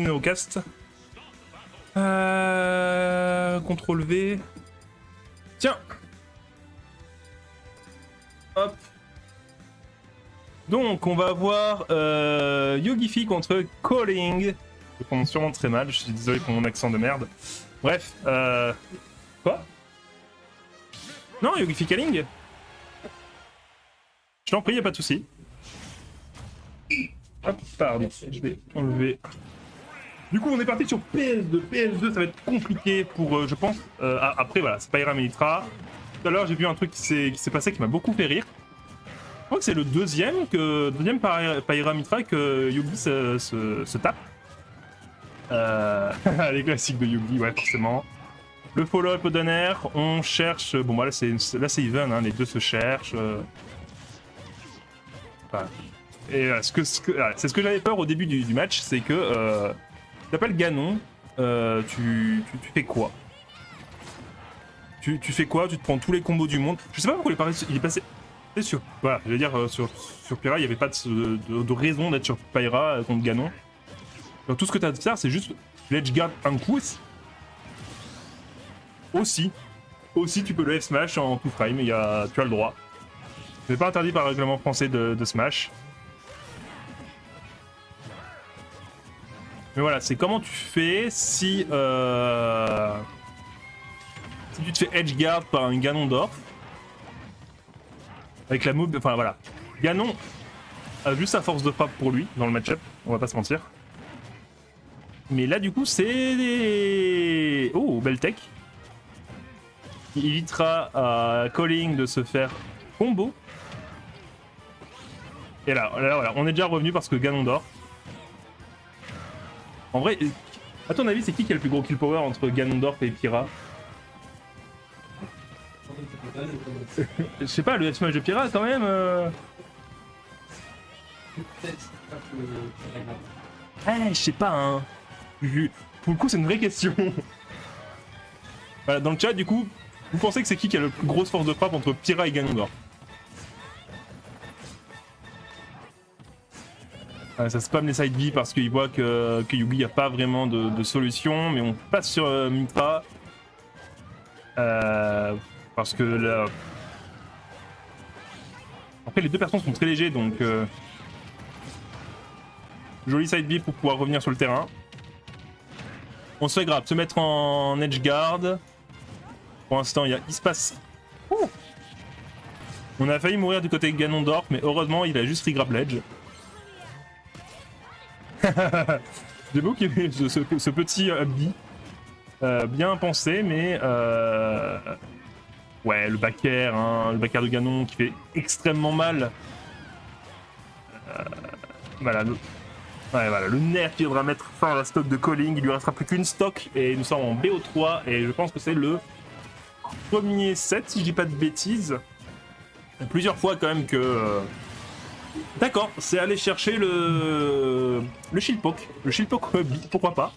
Neocast. CTRL V. Tiens. Hop. Donc on va avoir Yogifi contre Calling. Je prononce sûrement très mal, je suis désolé pour mon accent de merde. Bref, quoi? Non, Yogifi Calling. Je t'en prie, y'a pas de souci. Hop, pardon, je vais enlever. Du coup, on est parti sur PS2. PS2, ça va être compliqué pour, je pense. Après, voilà, c'est Pyra Militra. Tout à l'heure, j'ai vu un truc qui s'est passé qui m'a beaucoup fait rire. Je crois que c'est le deuxième Pyra Militra que Yugi se tape. Les classiques de Yugi, ouais, forcément. Le follow-up au donner, on cherche. Bon, bah, là, c'est even, hein, les deux se cherchent. Voilà. Et c'est ce que j'avais peur au début du match, c'est que tu t'appelles Ganon, tu fais quoi? Tu fais quoi? Tu te prends tous les combos du monde. Je sais pas pourquoi il est passé. C'est sûr. Voilà, je veux dire, sur Pyra, il n'y avait pas de raison d'être sur Pyra contre Ganon. Donc, tout ce que tu as à faire, c'est juste l'edgeguard un coup. Aussi, tu peux le F-Smash en tout frame, tu as le droit. C'est pas interdit par le règlement français de Smash. Mais voilà, c'est comment tu fais si tu te fais edgeguard par un Ganondorf. Avec la move, enfin voilà. Ganon a juste sa force de frappe pour lui dans le match-up, on va pas se mentir. Mais là du coup c'est... Oh, belle tech. Il évitera à Calling de se faire combo. Et là, voilà, on est déjà revenu parce que Ganondorf. En vrai, à ton avis, c'est qui a le plus gros kill power entre Ganondorf et Pyra? Je sais pas, le F-Smash de Pyra quand même. Je sais pas, hein. Pour le coup, c'est une vraie question. Voilà, dans le chat, du coup, vous pensez que c'est qui a le plus grosse force de frappe entre Pyra et Ganondorf? Ça spam les side B parce qu'il voit que Yugi a pas vraiment de solution, mais on passe sur Mitra. Parce que là... Après, les deux personnes sont très légers, donc... Joli side B pour pouvoir revenir sur le terrain. On se fait grave, se mettre en edge guard. Pour l'instant, il se passe... Ouh, on a failli mourir du côté de Ganondorf, mais heureusement, il a juste regrab l'edge. J'ai beau qu'il y ait ce petit B. Bien pensé, mais... Ouais, le back air, hein, le back air de Ganon qui fait extrêmement mal. Voilà, le nerf qui devra mettre fin à la stock de Calling. Il lui restera plus qu'une stock et nous sommes en BO3 et je pense que c'est le premier set si je dis pas de bêtises. Plusieurs fois quand même que... D'accord, c'est aller chercher le Shieldpoke. Le Shieldpoke, pourquoi pas?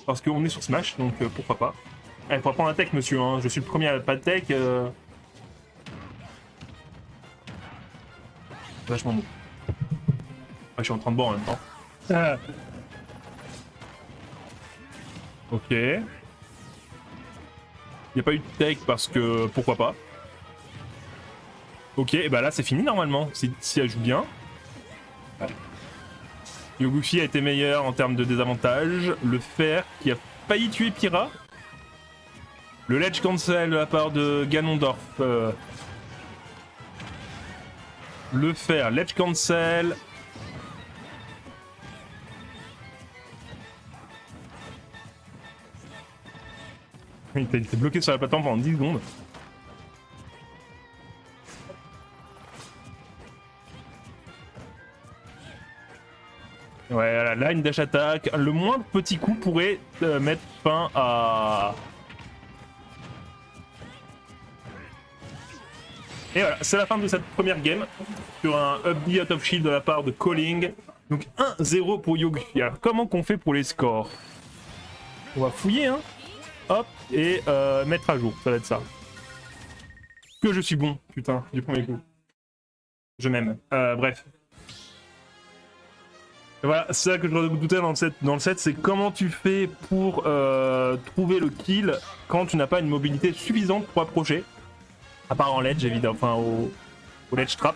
Parce qu'on est sur Smash, donc pourquoi pas. Il faut prendre la tech, monsieur, hein. Je suis le premier à pas de tech. Vachement bon. Je suis en train de boire en même temps. Ok. Il n'y a pas eu de tech parce que... Pourquoi pas. Ok, et bah là c'est fini normalement, si elle joue bien. Yogufi a été meilleur en termes de désavantage. Le fer qui a failli tuer Pyra. Le ledge cancel de la part de Ganondorf. Le fer, ledge cancel. Il était bloqué sur la plateforme pendant 10 secondes. Ouais, là, une dash attack. Le moindre petit coup pourrait mettre fin à... Et voilà, c'est la fin de cette première game. Sur un up B out of shield de la part de Calling. Donc 1-0 pour Yogufi. Alors comment qu'on fait pour les scores? On va fouiller, hein. Hop, et mettre à jour, ça va être ça. Que je suis bon, putain, du premier coup. Je m'aime. Bref. Voilà, c'est ça que je redoutais dans le set, c'est comment tu fais pour trouver le kill quand tu n'as pas une mobilité suffisante pour approcher. À part en ledge, évidemment, enfin au ledge trap.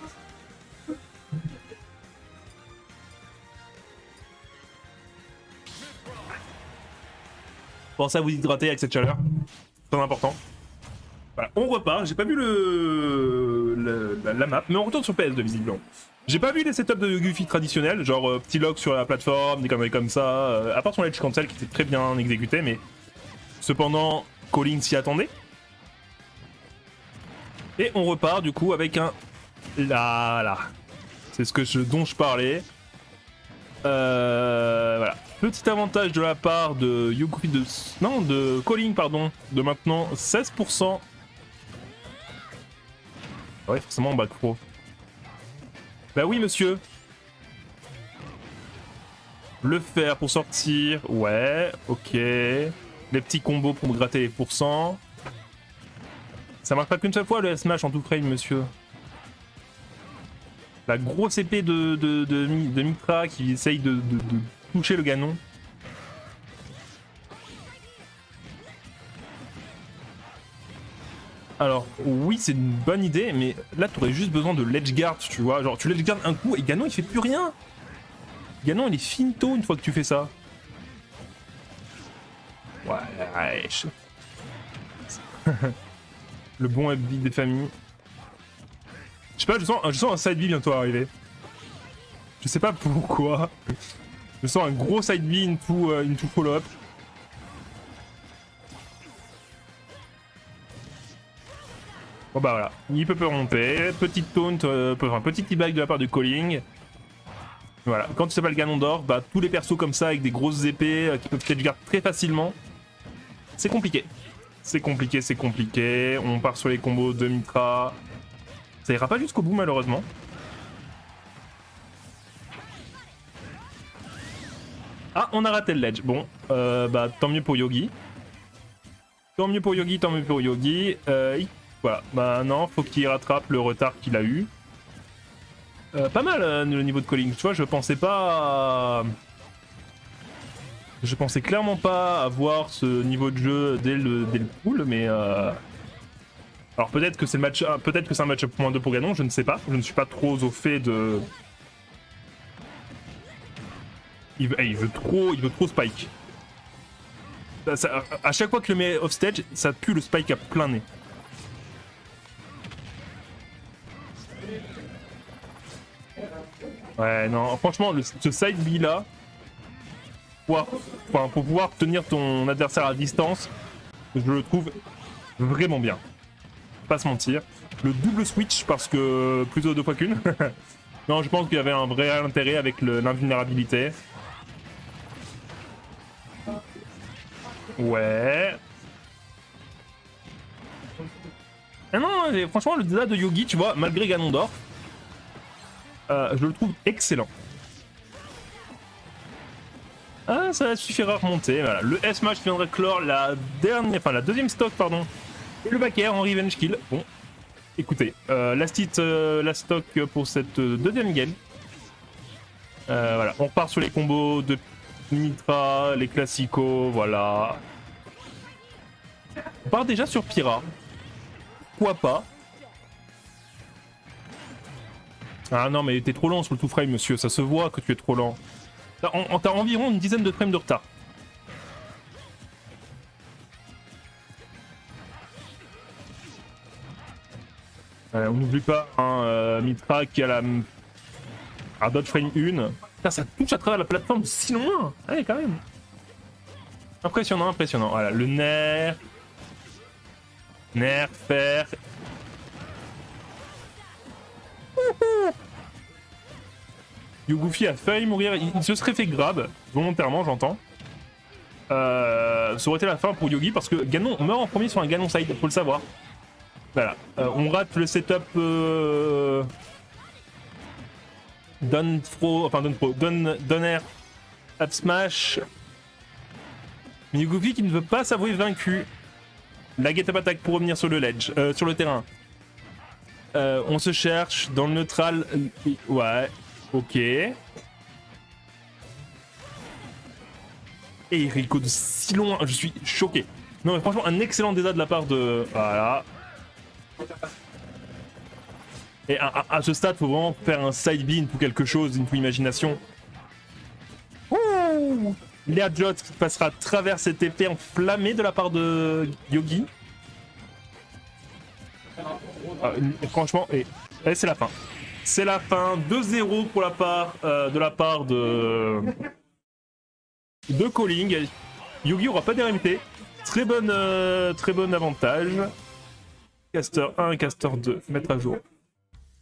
Pensez à vous hydrater avec cette chaleur, très important. Voilà, on repart, j'ai pas vu la map, mais on retourne sur PS2 visiblement. J'ai pas vu les setups de Goofy traditionnels, genre petit lock sur la plateforme, des conneries comme ça, à part son ledge cancel qui était très bien exécuté, mais cependant, Calling s'y attendait. Et on repart du coup avec un... Là. C'est dont je parlais. Voilà. Petit avantage de la part de Goofy de Calling, pardon, de maintenant 16%. Ouais, forcément en back pro. Bah oui, monsieur. Le faire pour sortir. Ouais, ok. Les petits combos pour me gratter les pourcents. Ça marche pas qu'une seule fois le S-Smash en tout frame, monsieur. La grosse épée de Mitra qui essaye de toucher le Ganon. Alors, oui, c'est une bonne idée, mais là, t'aurais juste besoin de ledge guard, tu vois. Genre, tu ledge guard un coup et Ganon, il fait plus rien. Ganon, il est finito une fois que tu fais ça. Ouais. Le bon FB des familles. Je sais pas, je sens un side B bientôt arriver. Je sais pas pourquoi. Je sens un gros side B into follow-up. Bon bah voilà, il peut remonter, petite taunt, enfin petit e-bag de la part de Calling. Voilà, quand tu sais pas le Ganon d'or, bah tous les persos comme ça avec des grosses épées qui peuvent edgeguard très facilement, c'est compliqué. C'est compliqué, on part sur les combos de Mitra. Ça ira pas jusqu'au bout malheureusement. Ah, on a raté le ledge, bon, bah tant mieux pour Yogi. Voilà, bah non, faut qu'il rattrape le retard qu'il a eu. Pas mal le niveau de Calling, tu vois, je pensais clairement pas avoir ce niveau de jeu dès le pool, mais alors peut-être que c'est le match, peut-être que c'est un match-up -2 pour Ganon, je ne sais pas, je ne suis pas trop au fait de... Il veut trop spike. À chaque fois que je le mets off stage, ça pue le spike à plein nez. Ouais, non, franchement, ce side B là, pour pouvoir tenir ton adversaire à distance, je le trouve vraiment bien. Pas se mentir. Le double switch, parce que plutôt 2 fois qu'une. Non, je pense qu'il y avait un vrai intérêt avec l'invulnérabilité. Ouais. Ah non, franchement, le design de Yogi, tu vois, malgré Ganondorf, je le trouve excellent. Ah, ça suffira à remonter. Voilà. Le S-Match viendrait clore la deuxième stock, pardon. Et le back air en revenge kill. Bon, écoutez, la stock pour cette deuxième game. Voilà, on repart sur les combos de Mitra, les classicos, voilà. On part déjà sur Pyra. Pourquoi pas? Ah non, mais t'es trop lent sur le 2 frame, monsieur, ça se voit que tu es trop lent. T'as environ une dizaine de frames de retard. On n'oublie pas, hein, Mitra qui a un dodge frame 1. Putain, ça touche à travers la plateforme si loin. Allez, quand même. Impressionnant. Voilà, le nerf. Fer. Goofy a failli mourir, il se serait fait grab, volontairement j'entends. Ça aurait été la fin pour Yogi parce que Ganon meurt en premier sur un Ganon side, faut le savoir. Voilà, on rate le setup Donner up smash. Mais Goofy qui ne veut pas s'avouer vaincu. La get up attack pour revenir sur le ledge, sur le terrain. On se cherche dans le neutral. Ouais, ok. Et il recode si loin, je suis choqué. Non mais franchement, un excellent dégât de la part de... Voilà. Et à ce stade, faut vraiment faire un side beam ou quelque chose, une imagination. Ouh, Léa Jot qui passera à travers cette épée enflammée de la part de Yogi. Franchement, et c'est la fin. C'est la fin, 2-0 pour la part de Calling. Yogi aura pas d'RMT. Très bon avantage. Caster 1 et Caster 2, mettre à jour.